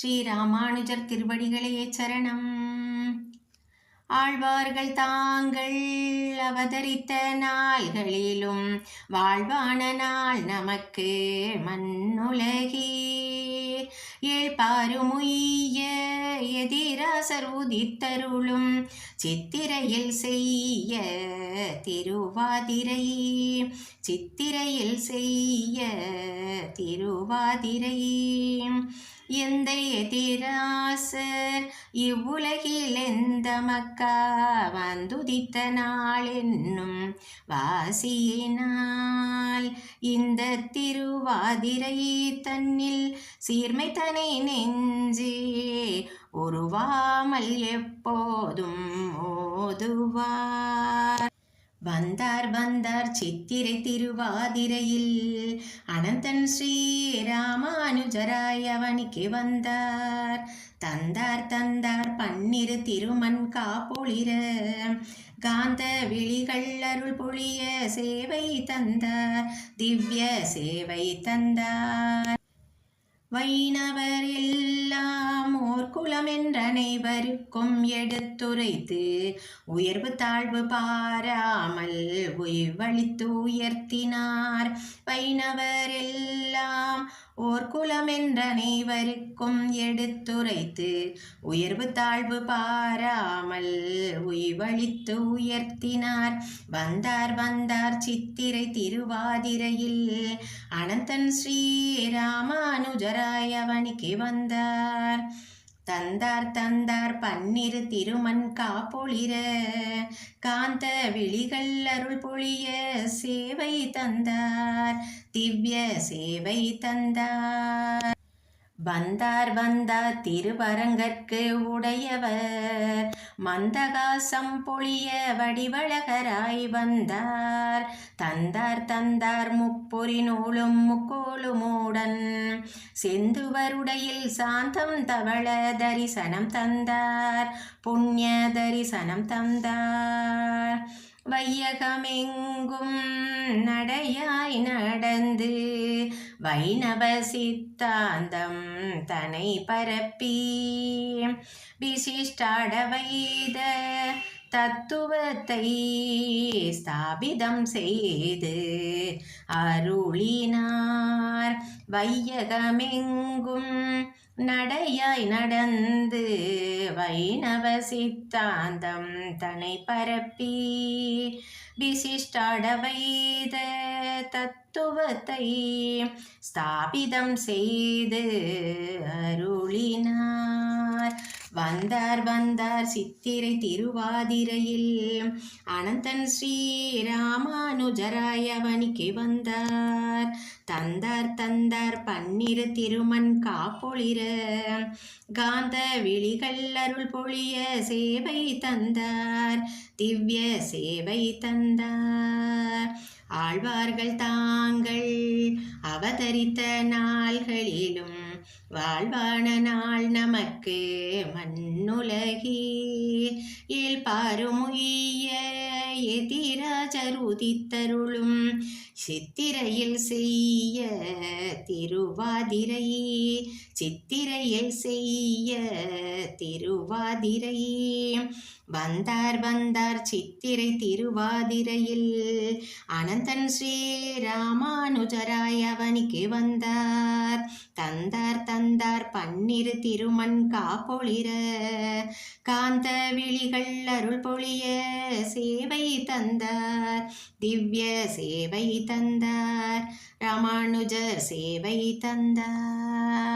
ஸ்ரீராமானுஜர் திருவடிகளே சரணம். ஆழ்வார்கள் தாங்கள் அவதரித்த நாள்களிலும் வாழ்வான நாள் நமக்கு மண்ணுலகே. ஏழ்பாருமுய்ய எதிராசர் உதித்தருளும் சித்திரையில் செய்ய திருவாதிரை, சித்திரையில் செய்ய திருவாதிரை. எந்த எதிராசர் இவ்வுலகில் எந்த மக்கா வந்துதித்த நாள் என்னும் வாசியினால் இந்த திருவாதிரை தன்னில் சீர்மை தனை நெஞ்சே உருவாமல் எப்போதும் ஓதுவார். வந்தார் சித்திரை திருவாதிரையில் அனந்தன் ஸ்ரீராமானுஜராய் அவனிக்கு வந்தார். தந்தார் பன்னிரு திருமண் காப்பொளிர காந்த விழிகள் அருள் பொழிய சேவை தந்தார், திவ்ய சேவை தந்தார். வைணவர் எல்லாம் ஓர் குலம் என்ற அனைவருக்கும் எடுத்துரைத்து உயர்வு தாழ்வு பாராமல் உய்வளித்து உயர்த்தினார். வைணவர் எல்லாம் ஓர் குலம் என்ற அனைவருக்கும் எடுத்துரைத்து உயர்வு தாழ்வு பாராமல் உய்வளித்து உயர்த்தினார். வந்தார் சித்திரை திருவாதிரையில் அனந்தன் ஸ்ரீராமானுஜராய் அவனிக்கு வந்தார். தந்தார் பன்னிரு திருமண் காப்பொளிர காந்த விழிகள் அருள் பொழிய சேவை தந்தார், திவ்ய சேவை தந்தார். வந்தார் திருவரங்கற்கு உடையவர் மந்தகாசம் பொழிய வடிவழகராய் வந்தார். தந்தார் முப்பொறி நூலும் முக்கோலுமுடன் செந்துவருடையில் சாந்தம் தவள தரிசனம் தந்தார், புண்ணிய தரிசனம் தந்தார். வையகமெங்கும் நடையாய் நடந்து வைணவ சித்தாந்தம் தனை பரப்பி விசிஷ்டாடவைத தத்துவத்தை ஸ்தாபிதம் செய்து அருளினார். வையகமெங்கும் நடையாய் நடந்து வைணவ சித்தாந்தம் தனை பரப்பி விசிஷ்டாடவைத தத்துவத்தை ஸ்தாபிதம் செய்து அருளினார். வந்தார் சித்திரை திருவாதிரையில் அனந்தன் ஸ்ரீராமானுஜராய் அவனிக்கு வந்தார். தந்தார் பன்னிரு திருமண் காப்பொளிர காந்த விழிகள் அருள் பொழிய சேவை தந்தார், திவ்ய சேவை தந்தார். ஆழ்வார்கள் தாங்கள் அவதரித்த நாள்களிலும் வாழ்வான நாள் நமக்கு மண்ணுலகே. ஏழ்பாருமுய்ய எதிராஜர் உதித்தருளும் சித்திரையில் செய்ய திருவாதிரை, சித்திரையில் செய்ய திருவாதிரை. வந்தார் சித்திரை திருவாதிரையில் அனந்தன் ஸ்ரீராமானுஜராய் அவனிக்கு வந்தார். தந்தார் பன்னிரு திருமண் காப்பொளிர காந்த விழிகள் அருள் பொழிய சேவை தந்தார், திவ்ய சேவை தந்தார். ராமானுஜர் சேவை தந்தார்.